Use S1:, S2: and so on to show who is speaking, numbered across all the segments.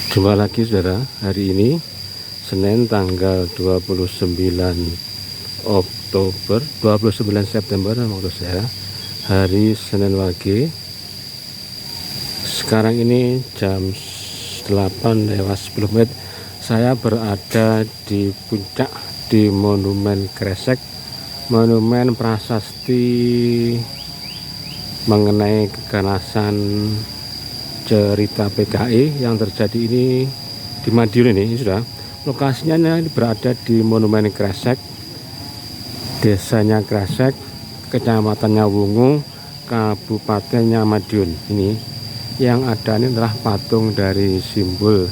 S1: Jumpa lagi saudara, hari ini Senin tanggal 29 September maksud saya, hari Senin Wage. Sekarang ini jam 8:10. Saya berada di puncak di Monumen Kresek, monumen prasasti mengenai keganasan cerita PKI yang terjadi ini di Madiun. Ini sudah lokasinya ini berada di Monumen Kresek, desanya Kresek, kecamatannya Wungu, kabupatennya Madiun. Ini yang ada ini adalah patung dari simbol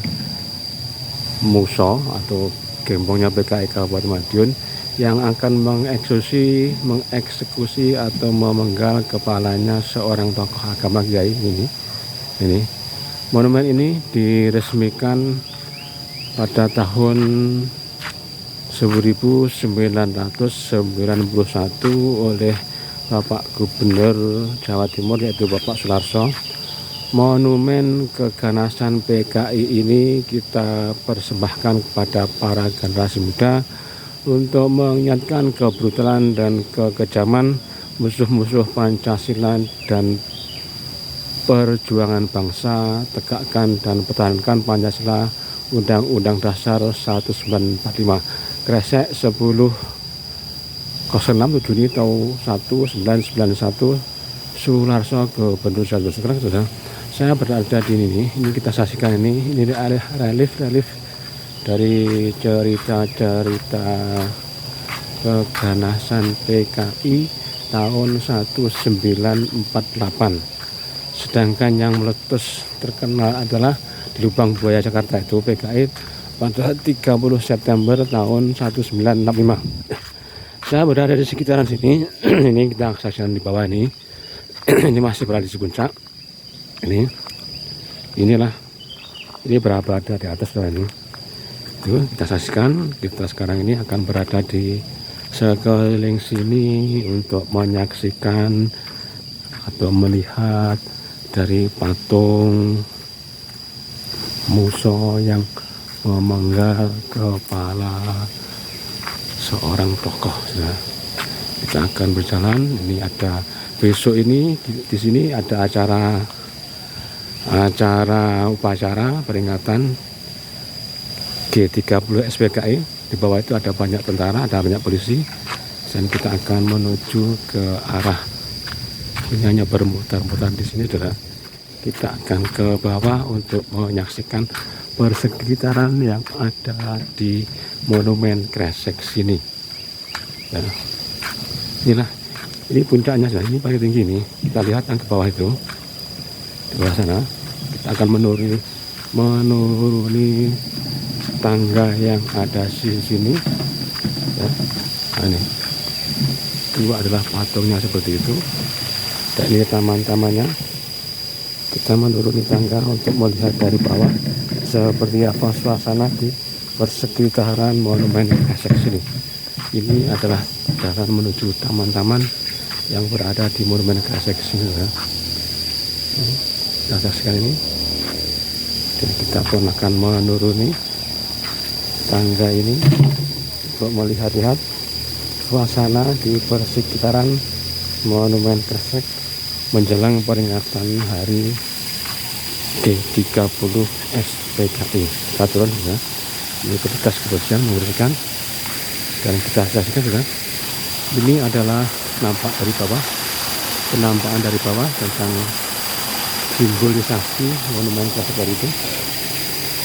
S1: Muso atau gembongnya PKI Kabupaten Madiun yang akan mengeksekusi atau memenggal kepalanya seorang tokoh agama Kiai. Ini monumen ini diresmikan pada tahun 1991 oleh Bapak Gubernur Jawa Timur, yaitu Bapak Sularso. Monumen keganasan PKI ini kita persembahkan kepada para generasi muda untuk mengingatkan kebrutalan dan kekejaman musuh-musuh Pancasila dan perjuangan bangsa. Tegakkan dan pertahankan Pancasila, Undang-Undang Dasar 1945. Kresek 10/06 Juni tahun 1991, Sularso Gubernur Jawa Timur. Sekarang sudah saya berada di ini kita saksikan ini relief dari cerita-cerita keganasan PKI tahun 1948. Sedangkan yang meletus terkenal adalah di Lubang Buaya Jakarta, itu PKI pada 30 September tahun 1965. Saya berada di sekitaran sini. Ini kita saksikan di bawah ini. Ini masih berada di puncak. Ini berada di atas ini. Itu kita saksikan. Kita sekarang ini akan berada di sekeliling sini untuk menyaksikan atau melihat dari patung Muso yang memenggal kepala seorang tokoh. Kita akan berjalan. Ini ada besok ini di sini ada upacara peringatan G30 SPKI. Di bawah itu ada banyak tentara, ada banyak polisi, dan kita akan menuju ke arah ini, hanya bermutar-mutar di sini. Kita akan ke bawah untuk menyaksikan persekitaran yang ada di Monumen Kresek sini. Ini puncaknya, ini paling tinggi ini. Kita lihat yang ke bawah itu, di bawah sana. Kita akan menuruni tangga yang ada di sini. Ini itu adalah patungnya seperti itu. Dan ini taman-tamannya. Kita menuruni tangga untuk melihat dari bawah seperti apa suasana di persekitaran Monumen Kresek sini. Ini adalah jalan menuju taman-taman yang berada di Monumen Kresek sini. Kita saksikan ini. Dan kita pun akan menuruni tangga ini untuk melihat-lihat suasana di persekitaran Monumen Kresek menjelang peringatan hari G30 SPKI. Aturan ini petugas kebersihan membersihkan, dan kita saksikan juga ini adalah nampak dari bawah, penampakan dari bawah tentang simbolisasi Monumen Kresek itu.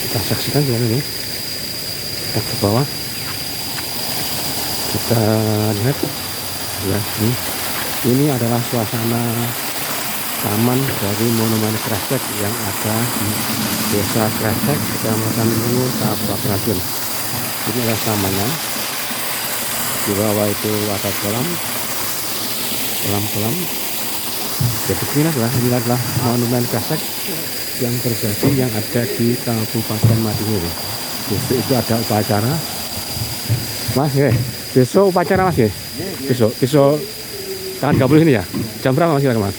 S1: Kita saksikan juga ini. Kita ke bawah, kita lihat ini adalah suasana taman dari Monumen Kresek yang ada di Desa Kresek, Kecamatan Wungu, Kabupaten Madiun. Ini adalah tamannya. Di bawah itu ada kolam. Jadi ini adalah Monumen Kresek yang terjadi yang ada di Kabupaten Madiun. Besok itu ada upacara, Mas. Besok upacara, Mas. Besok tanggal 30 ini ya. Jam berapa, Mas? Jam 8.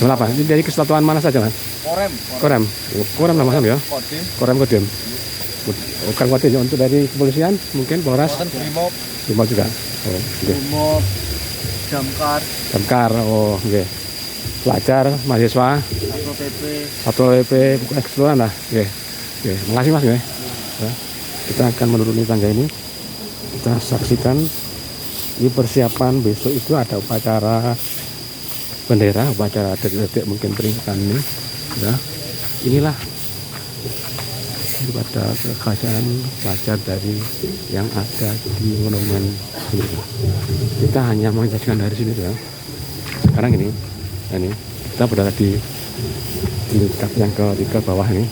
S1: Jam 8. Ini dari kesatuan mana saja, Mas? Korem. Korem namanya ya.
S2: Kodim.
S1: Korem Kodim. Bukan Kodim untuk dari kepolisian mungkin Polres. Brimob juga. Oh, oke.
S2: Brimob, Damkar,
S1: Damkar. Oh, oke. Pelajar, mahasiswa, Satpol PP, pokoknya keseluruhan lah. Oke. Oke, makasih Mas ya. Ya. Kita akan menuruni tangga ini. Kita saksikan ini persiapan besok itu ada upacara bendera, upacara detik-detik mungkin peringatan ini. Ya. Inilah pada kerajaan pelajar dari yang ada di monumen ini. Kita hanya menyaksikan dari sini ya. Sekarang ini kita berada di tingkat yang ketiga bawah ini.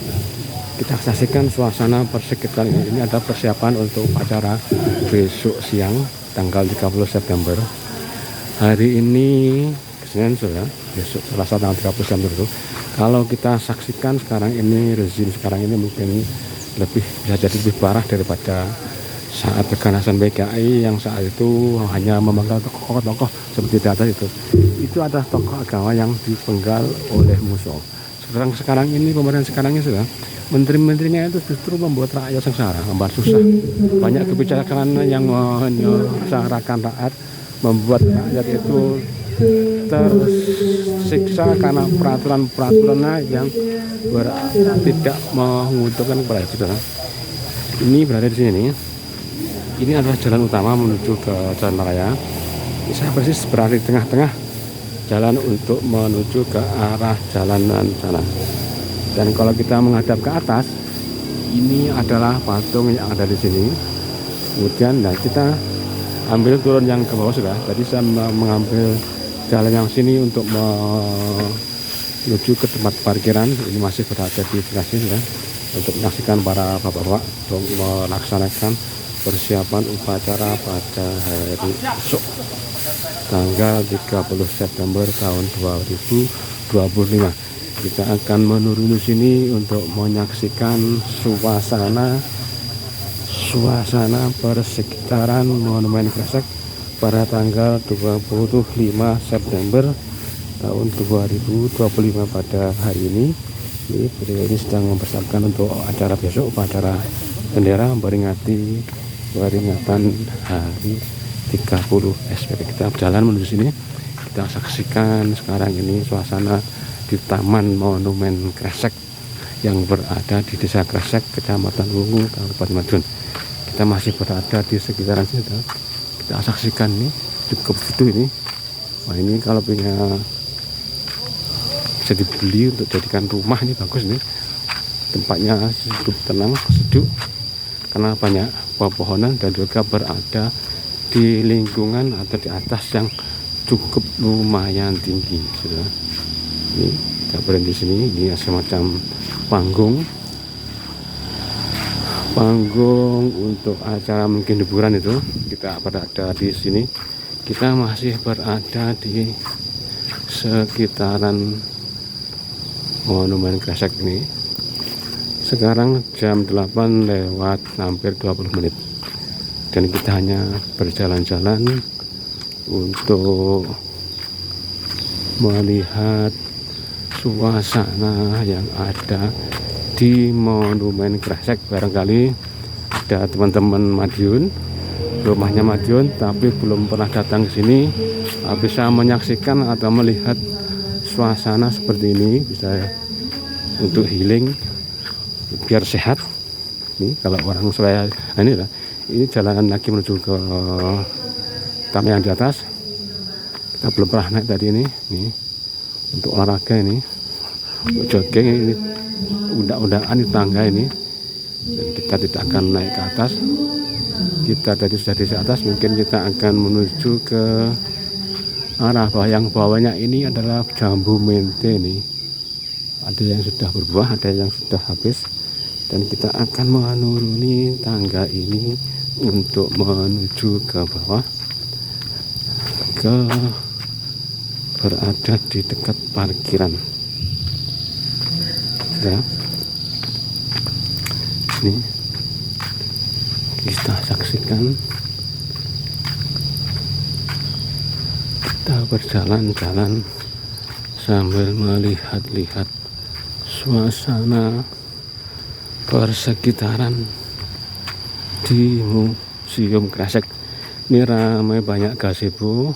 S1: Kita saksikan suasana persekitaran ini. Ini ada persiapan untuk acara besok siang tanggal 30 September. Hari ini Senin sudah, besok Selasa tanggal 30 September itu. Kalau kita saksikan sekarang ini, rezim sekarang ini mungkin bisa jadi lebih parah daripada saat keganasan PKI yang saat itu hanya memanggal tokoh-tokoh seperti di atas itu. Itu adalah tokoh agama yang dipenggal oleh musuh. Sekarang ini pemerintahan sekarang ini sudah menteri-menterinya itu justru membuat rakyat sengsara, membuat susah. Banyak kebijakan yang menyengsarakan rakyat, membuat rakyat itu tersiksa karena peraturan-peraturannya yang tidak menguntungkan kepada saudara. Ini berada di sini. Ini adalah jalan utama menuju ke jalan raya. Saya persis berada di tengah-tengah jalan untuk menuju ke arah jalanan sana. Dan kalau kita menghadap ke atas, ini adalah patung yang ada di sini. Kemudian kita ambil turun yang ke bawah sudah. Tadi saya mengambil jalan yang sini untuk menuju ke tempat parkiran. Ini masih berada di lokasi ya, untuk menyaksikan para bapak-bapak untuk melaksanakan persiapan upacara pada hari esok tanggal 30 September tahun 2025. Kita akan menuruni sini untuk menyaksikan suasana persekitaran Monumen Kresek pada tanggal 25 September tahun 2025 pada hari ini. Ini sedang mempersiapkan untuk acara besok, upacara bendera peringatan hari 30 SPP. Kita berjalan menuju sini. Kita saksikan sekarang ini suasana di Taman Monumen Kresek yang berada di Desa Kresek, Kecamatan Wungu, Kabupaten Madiun. Kita masih berada di sekitaran sini. Kita saksikan ini cukup gede ini. Wah, ini kalau punya bisa dibeli untuk jadikan rumah, ini bagus nih. Tempatnya cukup tenang, sejuk karena banyak pepohonan dan juga berada di lingkungan atau di atas yang cukup lumayan tinggi. Sudah. Ini kita berada di sini. Ini semacam panggung untuk acara mungkin hiburan itu. Kita berada di sini. Kita masih berada di sekitaran Monumen Kresek ini. Sekarang jam 8 lewat hampir 20 menit. Dan kita hanya berjalan-jalan untuk melihat suasana yang ada di Monumen Kresek. Barangkali ada teman-teman Madiun, rumahnya Madiun tapi belum pernah datang ke sini, bisa menyaksikan atau melihat suasana seperti ini, bisa untuk healing biar sehat. Ini kalau orang saya ini jalanan lagi menuju ke taman yang di atas. Kita belum pernah naik tadi ini untuk olahraga ini, untuk jogging ini, undang-undangan di tangga ini. Dan kita tidak akan naik ke atas. Kita tadi sudah di atas, mungkin kita akan menuju ke arah bawah. Yang bawahnya ini adalah jambu mente ini. Ada yang sudah berbuah, ada yang sudah habis. Dan kita akan menuruni tangga ini untuk menuju ke bawah, berada di dekat parkiran ya. Ini kita saksikan, kita berjalan-jalan sambil melihat-lihat suasana persekitaran di Museum Kresek. Ini ramai banyak gazebo,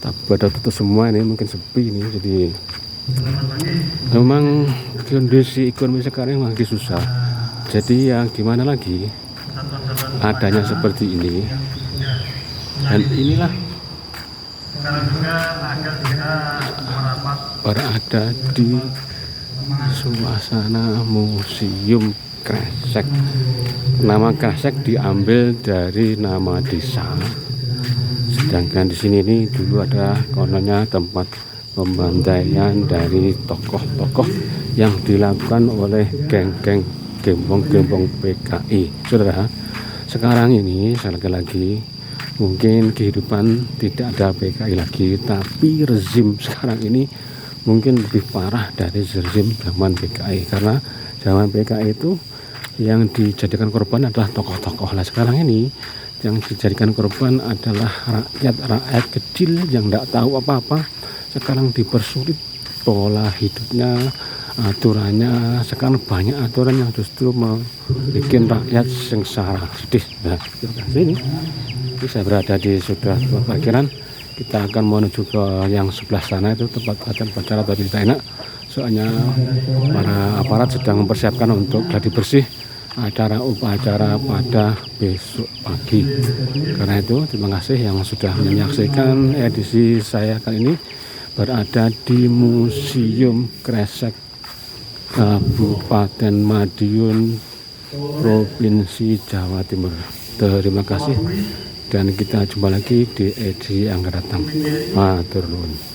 S1: tapi pada tutup semua, ini mungkin sepi ini. Jadi memang kondisi ekonomi sekarang makin susah. Jadi ya gimana lagi, adanya seperti ini. Dan inilah berada di suasana Museum Kresek. Nama Kresek diambil dari nama desa. Sedangkan di sini ini dulu ada kononnya tempat pembantaian dari tokoh-tokoh yang dilakukan oleh geng-geng gembong-gembong PKI. Saudara, sekarang ini sekali lagi mungkin kehidupan tidak ada PKI lagi, tapi rezim sekarang ini mungkin lebih parah dari rezim zaman PKI, karena zaman PKI itu yang dijadikan korban adalah tokoh-tokoh. Nah sekarang ini yang dijadikan korban adalah rakyat kecil yang tidak tahu apa-apa. Sekarang dipersulit pola hidupnya, aturannya. Sekarang banyak aturan yang justru membuat rakyat sengsara, sedih. Nah, ini saya berada di sudah parkiran. Kita akan menuju ke yang sebelah sana, itu tempat acara tadi tidak enak. Soalnya para aparat sedang mempersiapkan untuk gladi bersih acara upacara pada besok pagi. Karena itu terima kasih yang sudah menyaksikan edisi saya kali ini berada di Museum Kresek, Kabupaten Madiun, Provinsi Jawa Timur. Terima kasih, dan kita jumpa lagi di edisi yang akan datang. Matur nuwun.